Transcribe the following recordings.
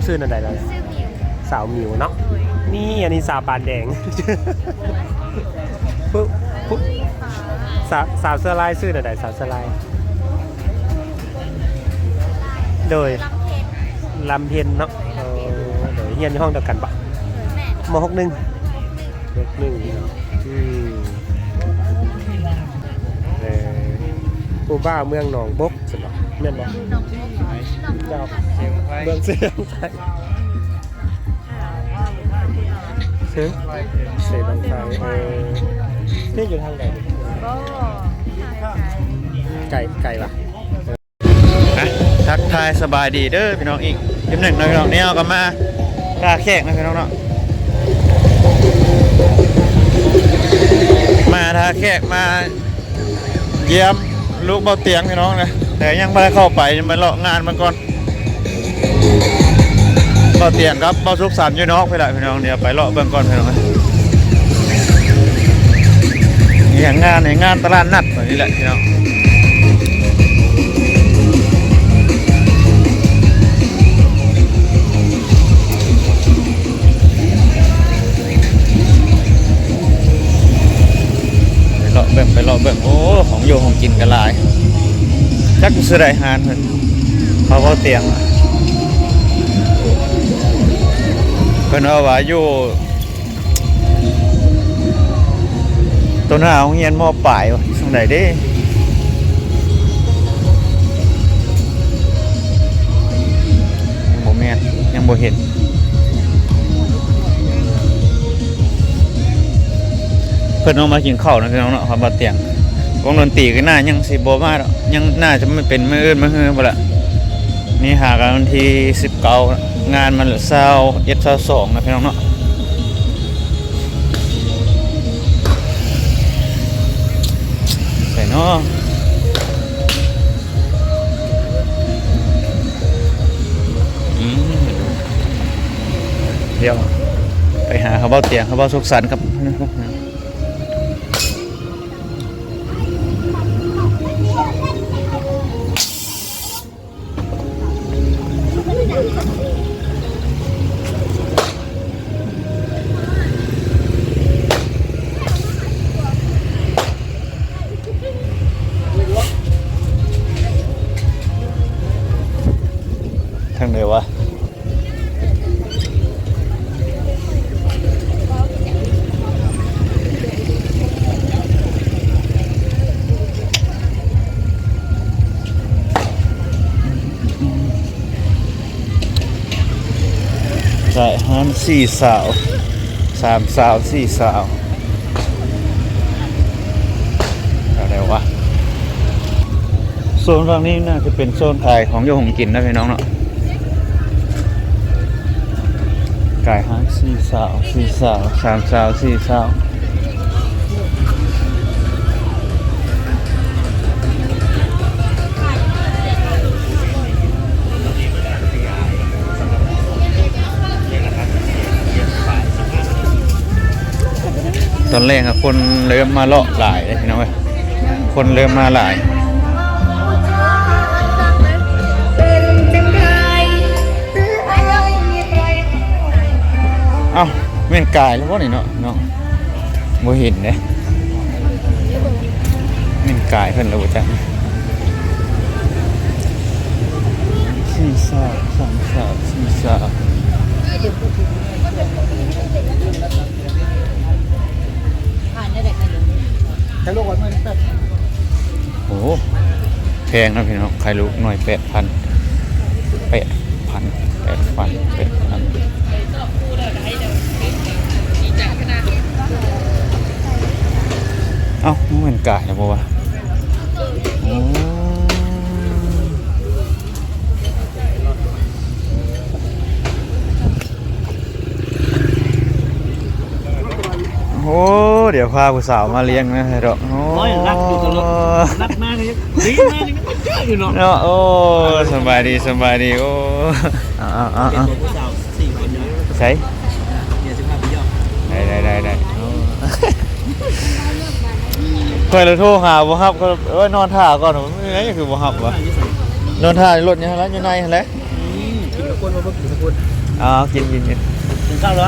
ชื่อนั่นใดเลยสาวหมิวเนาะนี่อันนี้สาวปานแดงปุ๊บปุ๊บสาวเสื้อลายชื่อนั่นใดสาวเสื้อลายโดยลำเพ็ญเนาะโดยเฮียนในห้องเดียวกันปะม.61ผู้บ้าเมืองหนองบกสำหรับเมียนบอกเจ้าเมืองเสียงไทยเสียงบางไทยนี่อยู่ทางไหนไก่ปะทักทายสบายดีเด้อพี่น้องอีกทีหนึ่งนะพี่น้องนี่เอากันมาตาแขกนะพี่น้องเนาะมาทาแขกมาเยี่ยมลูกเบาเตียงพี่น้องนะแต่ยังไม่ได้เข้าไปยังไปเลาะงานมันก่อนเบาเตียงครับเบาสุกสันอยู่นอกไปละพี่น้องเดี๋ยวไปเลาะเบื้องก่อนพี่น้องอย่างงานตลาดนัดแบบนี้แหละพี่น้องไปเลาะเบิ่งโอ้ของโยของกินกันหลายจักสุดได้หานเพิ่นเขาเตียงเพิ่นเอาว่าอยู่ตัวหน้าของเฮียนมอปลายสังใดเด้บ่แม่นยังบ่เห็นเพิ่นเอามากินข้าวนะพี่น้องเนาะครับบ่เตียงวงดนตรีก็น่ายังสิบ่มาดอกยังน่าจะไม่เป็นมื้ออื่นมื้อฮื้อบ่ล่ะนี่หากันวันที่19งานมัน21 22นะพี่น้องเนาะใส่เนาะเดี๋ยวไปหาเขาเบ้าเตียงเขาเบ้าสุขสันต์ครับทางไหนวะใช่ฮัน4 สาว3 สาว4 สาวอะไรวะโซนฝั่งนี้น่าจะเป็นโซนขายของโยหงกินนะพี่น้องเนาะไก่ฮัน4 สาว4 สาว3 สาว4 สาวตอนแรกคนเริ่มมาเลาะหลายเลยพี่น้องเว้ยคนเริ่มมาหลายเอ้าเม่นกายแล้ววะนี่เนาะเนาะบ่เห็นเด้เม่นกายเพิ่นแล้วบ่จ๊ะ4 สาว3 สาว4 สาวโอ้แพงนะพี่น้องใครรู้หน่อย8,000เอ้าเหมือนกายนะพ่อวะโอ้เดี๋ยวพาผู้สาวมาเลี้ยงนะเด้อโอ้ยรักอยู่ตลอดรักมากเลยดีมากเลยก็เจออยู่เนาะโอ้สบายดีโอ้เป็นผู้สาว4 คนใช่เดี๋ยวจะพาไปย่อได้เคยเราโทรหาบ่ฮับก็นอนท่าก่อนไม่ไงคือบ่ฮับวะนอนท่ารถนี่ฮะแล้วอยู่ในฮะแล้ว กินกับคนมาบ่กินกับคน อ๋อกินกินข้าวเหรอ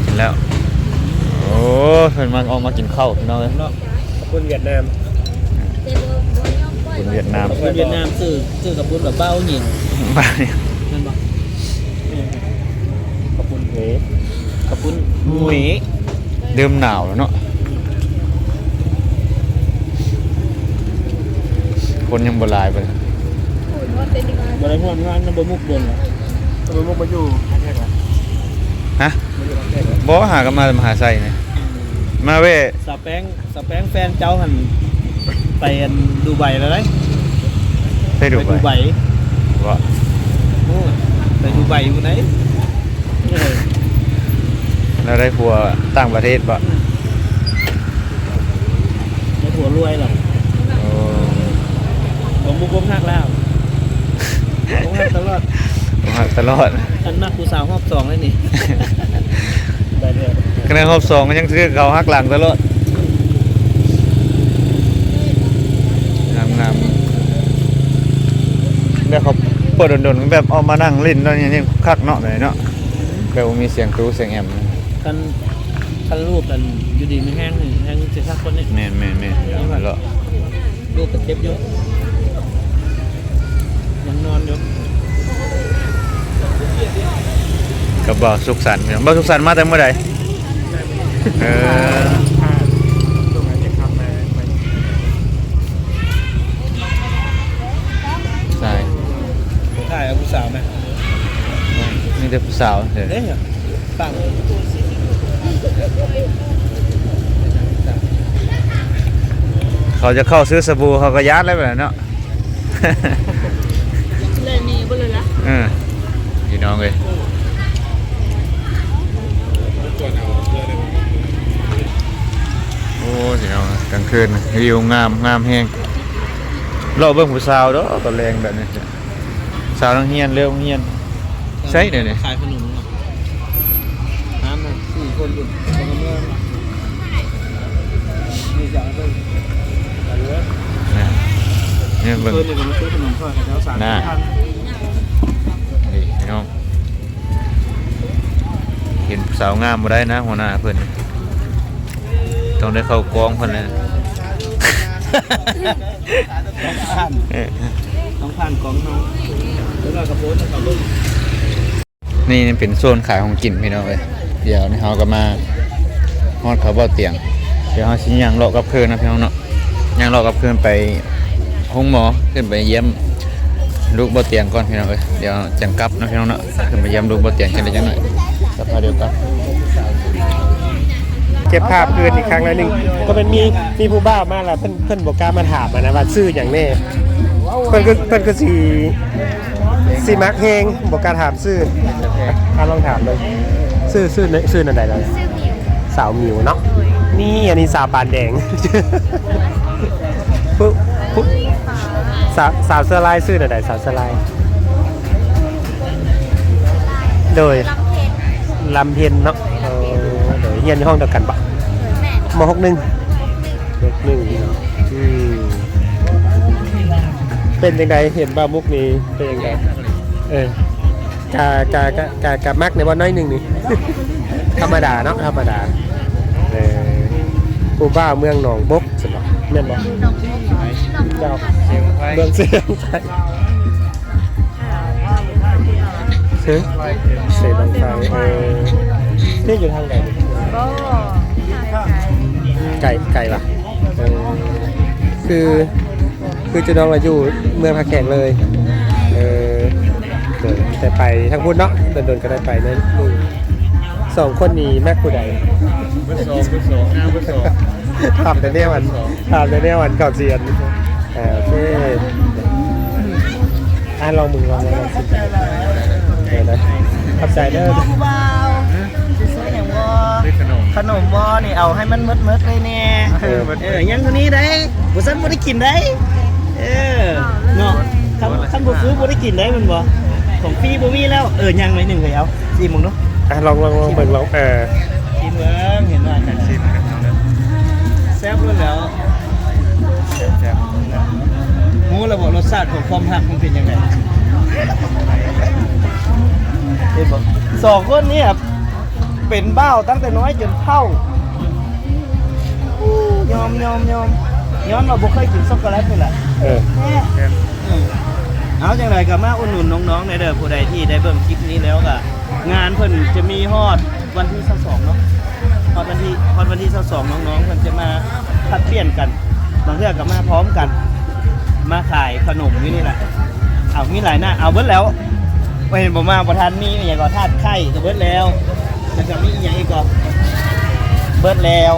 กินแล้วโอ้เพิ่นมาออกมากินข้าวพี่น้องเอ้ย คนเวียดนาม คนเวียดนาม คนเวียดนามซื้อกับปุ้นแบบเบ้าหยิน บ้าเนี่ย นั่นบ่กับปุ้นเหกับปุ้นหมูเห เดิมหนาวแล้วเนาะคนยังบ่หลายไปเลย บ่ได้ม่วนงานบ่มุกเดินบ่มุกมาอยู่แค่ไหน ฮะบ่หากันมาหาไส้นี่มาเว้ สแปงแฟนเจ้าหันไปดูใบแล้วได้ ไปดูใบว่า โอ้ไปดูใบอยู่ไหน แล้วได้ผัวต่างประเทศปะ ไม่ผัวรวยหรอก โอ้ ผมมุกผมหักแล้วผมหักตลอด หักตลอด อันมากผู้สาวรอบ2เลยนี่ได้เลย คะแนนรอบ2ก็ยังซื้อเขาหักหลังตลอดงามๆแล้วเขาเปิดโดนๆแบบเอามานั่งเล่นตอนนี้ยังคักเนาะเลยเนาะแบบมีเสียงตู้เสียงแอม คันรูปกันอยู่ดีไม่แห้งแห้งจะซักคนนี่ แม่แล้ว รูปกระเจ็บอยู่ยังนอนอยู่ กับบ่สุขสันต์บ่สุขสันต์มาแต่เมื่อใดใช่ ถ่ายกับผู้สาวไหม มีแต่ผู้สาวเด้อ เอ๊ะปัง เขาจะเข้าซื้อสบู่เขาก็ยัดแล้วแบบเนาะ เลยนี่บ่เลยละ พี่น้องเลยโอ้พี่น้องกลางคืนวิวงามแห้งเราเบิ่งผู้สาวเด้อตอนแรงแบบนี้สาวต้องเฮียนเร็วเฮียนใช่เดี๋ยวนี้ ขายขนมน้ำมัน4 คนอยู่ตรงเมืองนี่จะเอาไปกันเลย เนี่ยเบิ่ง เพื่อนเนี่ยมาซื้อขนมทอดกับเจ้าสาว นี่พี่น้องเห็นสาวงามบ่ได้นะหัวหน้าเพิ่นต้องได้เข้ากองเพิ่นเลย ต้องผ่านกองน้องแล้วก็กระโปรงกับลูก นี่เป็นโซนขายของกินพี่น้องเอ้ยเดี๋ยวนี่เฮาก็มาฮอดเขาบ่เตียงเดี๋ยวเฮาสิย่างเลาะกับเพิ่นนะพี่น้องเนาะย่างเลาะกับเพิ่นไปห้องหมอขึ้นไปเยี่ยมลูกบ่เตียงก่อนพี่น้องเอ้ยเดี๋ยวจังกลับนะพี่น้องเนาะขึ้นไปเยี่ยมลูกบ่เตียงจังได๋จังหน่อยสภาพเดียวกันเก็บภาพคืนอีกครั้งละนึงก็เป็นมีผู้บ้ามาแล้วเพิ่นบ่กล้ามาถามนะว่าชื่อหยังแน่เพิ่นก็สิมักเฮงบ่กล้าถามชื่อลองถามเลยชื่อนั่นใดล่ะสาวหมิวเนาะนี่อันนี้สาวปานแดงปุ๊บสาวเสื้อลายชื่อนั่นใดสาวเสื้อลายโดยลำเพ็ญเนาะโดยเรียนในห้องเดียวกันปะม.61เป็นยังไงเห็นบ่ามุกนี้เป็นยังไงกะมักในวันน้อยหนึ่งนี่ ธรรมดาเนาะธรรมดาผู้บ้าเมืองหนองบกใช่ไหมแม่นบ่เจ้าเมืองเสียงไฟเสียงไฟนี่อยู่ทางไหนไก่ป่ะคือจะน้องเราอยู่เมืองพักแขกเลยแต่ไปทั้งพุ่นเนาะโดนก็ได้ไปนั่น2 คนนี้แม่ผู้ใดเบอร์2ถามแต่เนี่ยวันก่อนเสียนโอเคลองมึงสินะขับใจเด้อขนมบ่นี่เอาให้มันมืดเลยเนี่ยยังตัวนี้ได้บุษันบ่ได้กินได้เนาะคันบ่ซื้อบ่ได้กินได้มันบ่ของฟรีบ่มีแล้วยังหน่อยนึงเลยเอาชิมมึงเนาะลองเบิ่งลองชิมเบิ่งเห็นว่ากันชิมแซ่บเลยแล้วแซ่บฮู้แล้วบ่รสชาติของความรักมันเป็นยังไง เห็นบ่สองคนนี้ครับเป็นเบ้าตั้งแต่น้อยจนเฒ่า ยอมย้อนเราบ่เคยกินช็อกโกแลตนี่แหละเอาจังไรก็มาอุดหนุนน้องๆในเด้อผู้ใดที่ได้เบิ่งคลิปนี้แล้วก็งานเพิ่นจะมีฮอดวันที่22เนาะฮอดวันที่22น้องๆเพิ่นจะมาผัดเปลี่ยนกันบางเทื่อก็มาพร้อมกัน มาขายขนมอยู่นี่แหละเอามีหลายหน้าเอาเบิดแล้วบ่เห็นบ่มาบ่ทันมีอย่างก็ทาดไข่ก็เบิดแล้วแล้วก็มีอีหยังอีกก็เบิดแล้ว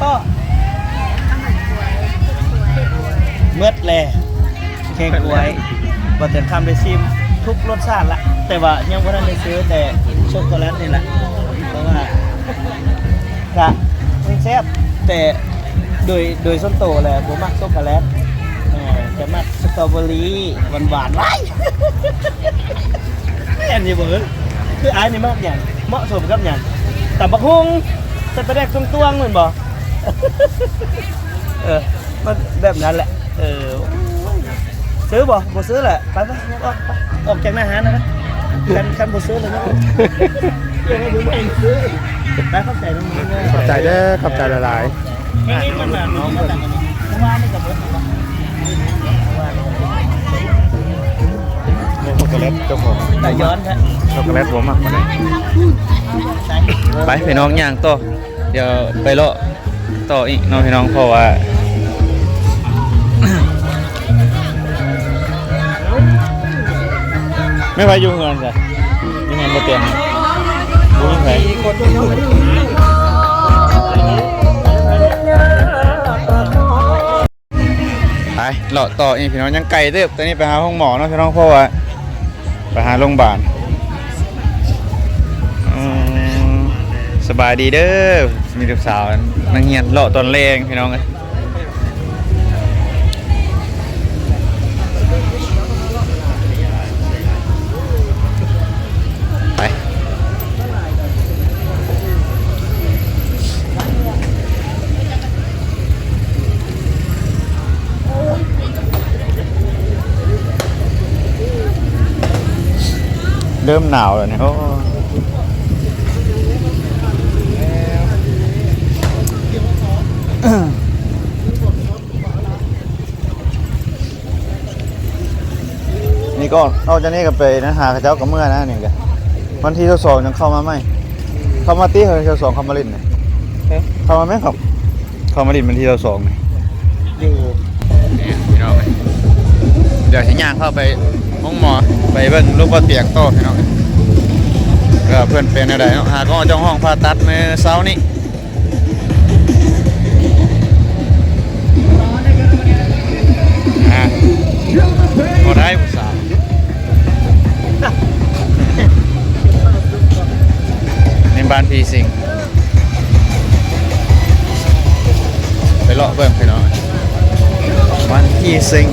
ก็เมื่อแลเค้กกล้วยบ่เต็มคำได้ชิมทุกรสชาติละแต่ว่ายังบ่ทันได้ซื้อแต่ช็อกโกแลตนี่แหละเพราะว่าก็แซ่บแต่โดยส่วนตัวแหละบ่มักช็อกโกแลตจะมักสตรอเบอรี่หวานๆไว้แม่นอยู่เบิ่งคืออ้ายนี่มักหยังเหมาะสมกับหยังแต่บักฮุงแต่ไปแดกตวงๆเหมือนบ่ มันแบบนั้นแหละซื้อบ่ซื้อแหละไปออกจากหน้าหานะครับคันบ่ซื้อเลยนะยังไม่ถึงไม่ซื้อไปเข้าใจน้องๆเลย ขอบใจเด้อขอบใจหลาย นี่มันแบบน้องเพิ่นว่านี่กับเบิดบ่ ๆช็อกโกแลตเจ้าของ แต่ย้อนฮะ ช็อกโกแลตผมอ่ะมาเลย ไปพี่น้องย่างต่อเดี๋ยวไปเลาะต่ออีกน้องพี่น้องเพราะว่า ไม่ไปยุ่งเงินจ้ะยังไงมาเตียงบุ้งไปไปเลาะต่ออีกพี่น้องยังไกลเด้อตอนนี้ไปหาห้องหมอเนาะพี่น้องเพราะว่าไปหาโรงพยาบาลสบายดีเด้อมีลูกสาวนักเรียนเลาะตอนแรงพี่น้องเอ้ยไปเริ่มหนาวแล้วเนี่ยโอ้นี่ก็เอาจากนี้ก็ไปนะหาข้าเจ้ากับเมื่อนะนี่กันวันที่เราสองยังเข้ามาไหมเข้ามาตีเขาเราสองเข้ามาเล่นเนี่ยเข้ามาไหมครับเข้ามาเล่นวันที่เราสองเนี่ย อยู่ พี่น้องเดี๋ยวฉันย่างเข้าไปห้องหมอไปเบิ่งลูกบอลเตียงโตพี่น้องก็เพื่อนเป็นอะไรเนาะหาก็จ้องห้องผ่าตัดเมื่อเช้านี้พอได้ผู้สาวในบ้านพีสิงไปเลาะเบิ่งพี่น้องบ้านพีสิง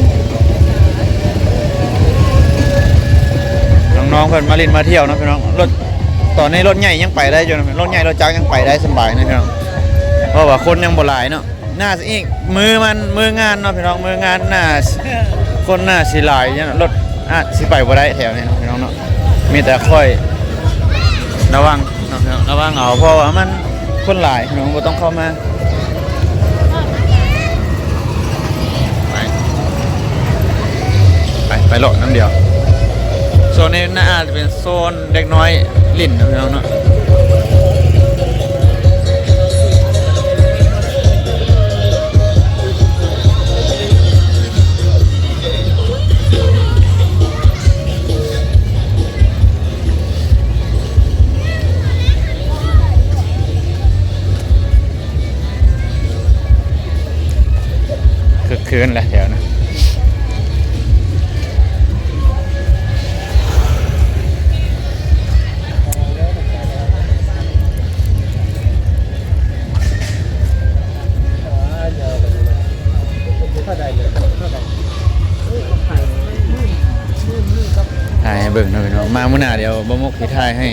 น้องๆเพิ่นมาเล่นมาเที่ยวนะพี่น้องรถตอนนี้รถใหญ่ยังไปได้อยู่นะรถใหญ่รถจักรยังไปได้สบายนะพี่น้องเพราะว่าคนยังบ่หลายเนาะน่าสิอีกมืองานเนาะพี่น้องมืองานน่าคนน่าสิหลายเนี่ยรถสิไปบ่ได้แถวนี้พี่น้องเนาะมีแต่ค่อยระวังเนาะระวังเอาเพราะว่ามันคนหลายพี่น้องบ่ต้องเข้ามาไปเลาะน้ำเดียวโซนนี้น่าจะเป็นโซนเด็กน้อยลิ่นนะพี่น้องเนาะคือคืนแหละแถวนะถ่ายให้เบิ่งหน่อยเนาะมามื้อหน้าเดี๋ยวบ่มุกสิถ่ายให้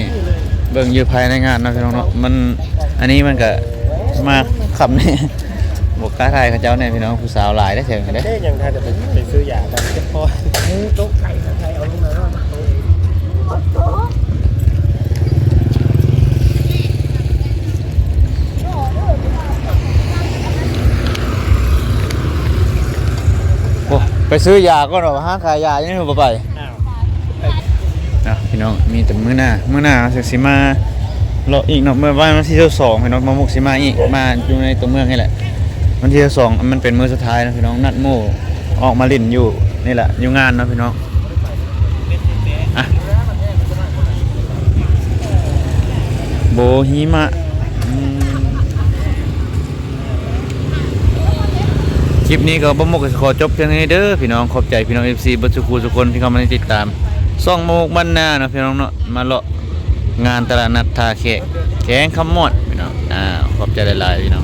เบิ่งอยู่ภายในงานเนาะพี่น้องเนาะมันอันนี้มันก็มาคำนี่บ่กล้าถ่ายเขาเจ้าเนี่ยพี่น้องผู้สาวหลายได้เถิงกันเด้ ยังทานจะไปซื้อยาบ้างจะพอ โต๊ะไข่เอาลงมา ไปซื้อยาก่อนหรอห้างขายยายังไม่ไป อ้าว นะพี่น้องมีแต่มื้อหน้าสิมาเลาะอีกเนาะเมื่อวันที่22พี่น้องมามุกสิมาอีกมาอยู่ในตัวเมืองนี่แหละวันที่2มันเป็นมื้อสุดท้ายนะพี่น้องนัดหมู่ออกมาเล่นอยู่นี่แหละอยู่งานเนาะพี่น้องอ่ะโบฮิมะคลิปนี้ก็บ่มกขอจบเพียงนี้เด้อพี่น้องขอบใจพี่น้อง FC เบิดทุกคนทุกคนที่เข้ามาติดตามซ่องโมกบ้านนาเนาะพี่น้องเนาะมาเลาะงานตลาดนัดท่าแขกแขงคำมอดพี่น้องขอบใจหลายๆพี่น้อง